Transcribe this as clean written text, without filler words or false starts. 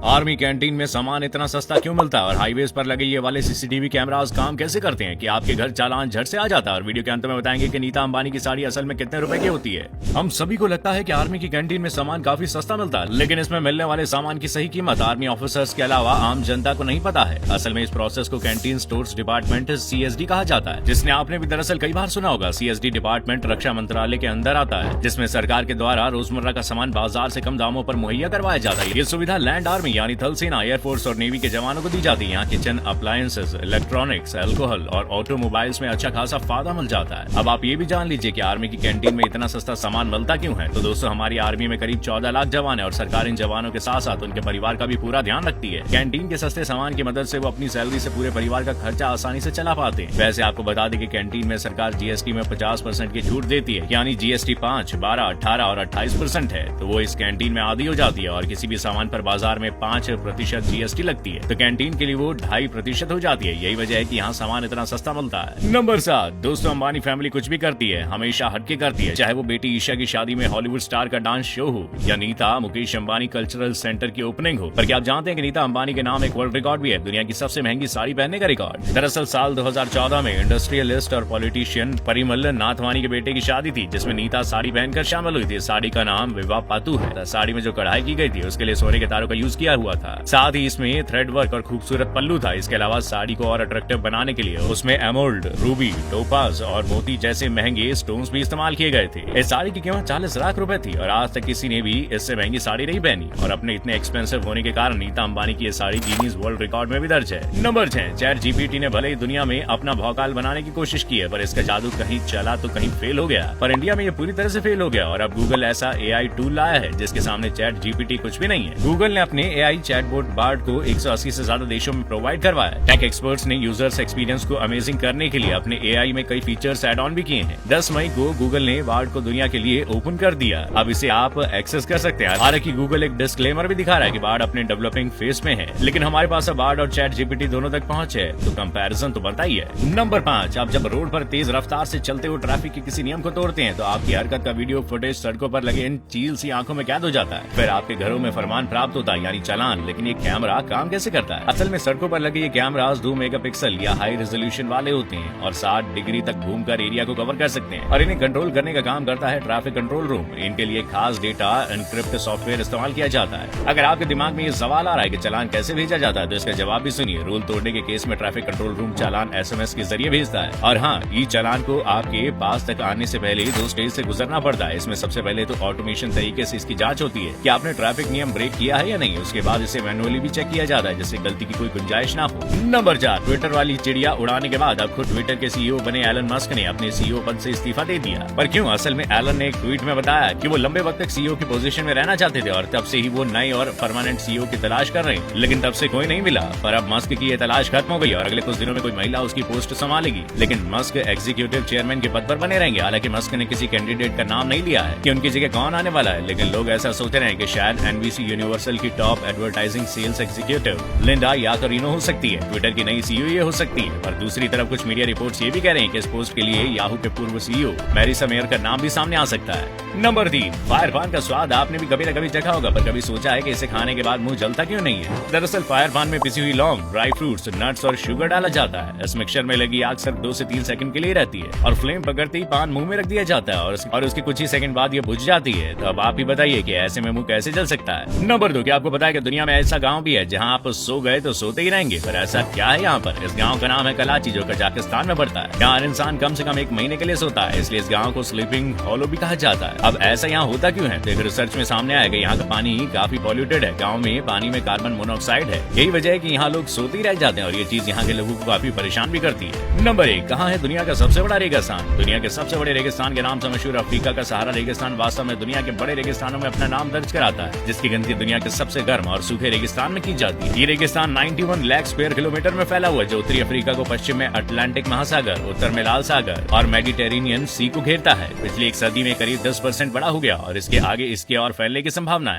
Army canteen में सामान इतना सस्ता क्यों मिलता है और हाईवेज पर लगे ये वाले सीसीटीवी कैमरास काम कैसे करते हैं कि आपके घर चालान झट से आ जाता है। और वीडियो के अंत में बताएंगे कि नीता अंबानी की साड़ी असल में कितने रुपए की होती है। हम सभी को लगता है कि आर्मी की कैंटीन में सामान काफी सस्ता मिलता है, लेकिन इसमें मिलने वाले सामान की सही कीमत आर्मी ऑफिसर्स के अलावा आम जनता को नहीं पता है। असल में इस प्रोसेस को कैंटीन स्टोर्स डिपार्टमेंट CSD कहा जाता है, जिसने आपने भी दरअसल कई बार सुना होगा। CSD डिपार्टमेंट रक्षा मंत्रालय के अंदर आता है, जिसमें सरकार के द्वारा रोजमर्रा का सामान बाजार से कम दामों पर मुहैया करवाया जाता है। ये सुविधा लैंड आर्मी यानी थल सेना, एयरफोर्स और नेवी के जवानों को दी जाती है। यहाँ किचन अप्लायंसेस, इलेक्ट्रॉनिक्स, अल्कोहल और ऑटोमोबाइल्स में अच्छा खासा फायदा मिल जाता है। अब आप ये भी जान लीजिए कि आर्मी की कैंटीन में इतना सस्ता सामान मिलता क्यों है। तो दोस्तों, हमारी आर्मी में करीब 14 लाख जवान है और सरकार इन जवानों के साथ साथ उनके परिवार का भी पूरा ध्यान रखती है। कैंटीन के सस्ते सामान की मदद से वो अपनी सैलरी से पूरे परिवार का खर्चा आसानी से चला पाते हैं। वैसे आपको बता दें कि कैंटीन में सरकार GST में 50% की छूट देती है, यानी GST 5, 12, 18 और 28% है। तो वो इस कैंटीन में आधी हो जाती है और किसी भी सामान पर बाजार में 5% GST लगती है, तो कैंटीन के लिए वो 2.5% हो जाती है। यही वजह है कि यहाँ सामान इतना सस्ता मिलता है। नंबर 7, दोस्तों, अंबानी फैमिली कुछ भी करती है हमेशा हटके करती है, चाहे वो बेटी ईशा की शादी में हॉलीवुड स्टार का डांस शो हो या नीता मुकेश अंबानी कल्चरल सेंटर की ओपनिंग हो। पर क्या आप जानते हैं कि नीता अंबानी के नाम एक वर्ल्ड रिकॉर्ड भी है, दुनिया की सबसे महंगी साड़ी पहनने का रिकॉर्ड। दरअसल साल 2014 में इंडस्ट्रियलिस्ट और पॉलिटिशियन परिमल नाथवानी के बेटे की शादी थी, जिसमें नीता साड़ी पहनकर शामिल हुई थी। साड़ी का नाम विवाह पातू है। साड़ी में जो कढ़ाई की गई थी उसके लिए सोने के तारों का यूज किया हुआ था। साथ ही इसमें थ्रेड वर्क और खूबसूरत पल्लू था। इसके अलावा साड़ी को और अट्रैक्टिव बनाने के लिए उसमें एमोल्ड, रूबी, टोपाज और मोती जैसे महंगे स्टोन्स भी इस्तेमाल किए गए थे। इस साड़ी की कीमत 40 लाख रुपए थी और आज तक किसी ने भी इससे महंगी साड़ी नहीं पहनी। और अपने इतने एक्सपेंसिव होने के कारण नीता अंबानी की ये साड़ी गिनीज वर्ल्ड रिकॉर्ड में भी दर्ज है। नंबर 6, ChatGPT ने भले ही दुनिया में अपना भौकाल बनाने की कोशिश की है, पर इसका जादू कहीं चला तो कहीं फेल हो गया। पर इंडिया में ये पूरी तरह से फेल हो गया और अब गूगल ऐसा AI टूल लाया है जिसके सामने ChatGPT कुछ भी नहीं है। गूगल ने अपने AI चैटबॉट बार्ड को 180 से ज्यादा देशों में प्रोवाइड करवाया। टेक एक्सपर्ट्स ने यूजर्स एक्सपीरियंस को अमेजिंग करने के लिए अपने AI में कई फीचर्स ऐड ऑन भी किए हैं। 10 मई को गूगल ने बार्ड को दुनिया के लिए ओपन कर दिया। अब इसे आप एक्सेस कर सकते हैं। हालांकि गूगल एक डिस्क्लेमर भी दिखा रहा है कि बार्ड अपने डेवलपिंग फेज में है, लेकिन हमारे पास अब बार्ड और ChatGPT दोनों तक पहुंच है, तो कंपैरिजन तो बनता ही है। नंबर 5, आप जब रोड पर तेज रफ्तार से चलते हुए ट्रैफिक के किसी नियम को तोड़ते हैं तो आपकी हरकत का वीडियो फुटेज सड़कों पर लगे इन चील सी आंखों में कैद हो जाता है। फिर आपके घरों में फरमान प्राप्त होता है, यानी चालान। लेकिन ये कैमरा काम कैसे करता है? असल में सड़कों पर लगे ये कैमरास 2 मेगापिक्सल या हाई रेजोल्यूशन वाले होते हैं और 60 डिग्री तक घूमकर एरिया को कवर कर सकते हैं और इन्हें कंट्रोल करने का काम करता है ट्रैफिक कंट्रोल रूम। इनके लिए खास डेटा एनक्रिप्ट सॉफ्टवेयर इस्तेमाल किया जाता है। अगर आपके दिमाग में ये सवाल आ रहा है कि चालान कैसे भेजा जाता है, तो इसका जवाब भी सुनिए। रूल तोड़ने के केस में ट्रैफिक कंट्रोल रूम चालान SMS के जरिए भेजता है। और हाँ, ई चालान को आपके पास तक आने से पहले 2 स्टेज से गुजरना पड़ता है। इसमें सबसे पहले तो ऑटोमेशन तरीके से इसकी जांच होती है कि आपने ट्रैफिक नियम ब्रेक किया है या नहीं। उसके बाद इसे मैनुअली भी चेक किया जाता है, जिससे गलती की कोई गुंजाइश ना हो। नंबर 4, ट्विटर वाली चिड़िया उड़ाने के बाद अब खुद ट्विटर के CEO बने एलन मस्क ने अपने CEO पद से इस्तीफा दे दिया। पर क्यों? असल में एलन ने एक ट्वीट में बताया कि वो लंबे वक्त तक CEO की पोजीशन में रहना चाहते थे और तब से ही वो नए और परमानेंट CEO की तलाश कर रहे हैं, लेकिन तब से कोई नहीं मिला। पर अब मस्क की ये तलाश खत्म हो गई और अगले कुछ दिनों में कोई महिला उसकी पोस्ट संभालेगी। लेकिन मस्क एग्जीक्यूटिव चेयरमैन के पद पर बने रहेंगे। हालांकि मस्क ने किसी कैंडिडेट का नाम नहीं लिया है कि उनकी जगह कौन आने वाला है, लेकिन लोग ऐसा सोच रहे हैं कि शायद NBC यूनिवर्सल की top advertising sales executive Linda Yaccarino हो सकती है। ट्विटर की नई CEO ये हो सकती है। पर दूसरी तरफ कुछ मीडिया रिपोर्ट्स ये भी कह रहे हैं कि इस पोस्ट के लिए याहू के पूर्व CEO मैरिसा मेयर का नाम भी सामने आ सकता है। नंबर 3, फायर पान का स्वाद आपने भी कभी न कभी चखा होगा, पर कभी सोचा है कि इसे खाने के बाद मुंह जलता क्यों नहीं है? दरअसल फायर पान में पिसी हुई लौंग, ड्राई फ्रूट्स, नट्स और शुगर डाला जाता है। इस मिक्सचर में लगी आग सिर्फ 2 से 3 सेकंड के लिए रहती है और फ्लेम पकड़ते ही पान मुंह में रख दिया जाता है और उसके कुछ ही सेकंड बाद ये बुझ जाती है। तो अब आप ही बताइए कि ऐसे में मुंह कैसे जल सकता है? नंबर 2, क्या आपको पता है कि दुनिया में ऐसा गाँव भी है जहाँ आप सो गए तो सोते ही रहेंगे? पर ऐसा क्या है यहाँ पर? इस गाँव का नाम है कराची, जो कजाकिस्तान में पड़ता है। यहाँ इंसान कम से कम 1 महीने के लिए सोता है, इसलिए इस गाँव को स्लीपिंग हॉलो भी कहा जाता है। अब ऐसा यहाँ होता क्यों है? तो एक रिसर्च में सामने आया कि यहाँ का पानी काफी पॉल्यूटेड है। गाँव में पानी में कार्बन मोनोऑक्साइड है। यही वजह है कि यहाँ लोग सोते ही रह जाते हैं और ये चीज यहाँ के लोगों को काफी परेशान भी करती है। नंबर 1, कहाँ है दुनिया का सबसे बड़ा रेगिस्तान? दुनिया के सबसे बड़े रेगिस्तान के नाम से मशहूर अफ्रीका का सहारा रेगिस्तान वास्तव में दुनिया के बड़े रेगिस्तानों में अपना नाम दर्ज कराता है, जिसकी गिनती दुनिया के सबसे गर्म और सूखे रेगिस्तान में की जाती है। ये रेगिस्तान 91 लाख स्क्वायर किलोमीटर में फैला हुआ है, जो उत्तरी अफ्रीका को पश्चिम में अटलांटिक महासागर, उत्तर में लाल सागर और मेडिटेरेनियन सी को घेरता है। पिछली 1 सदी में करीब 10% बड़ा हो गया और इसके आगे इसके और फैलने की संभावना है।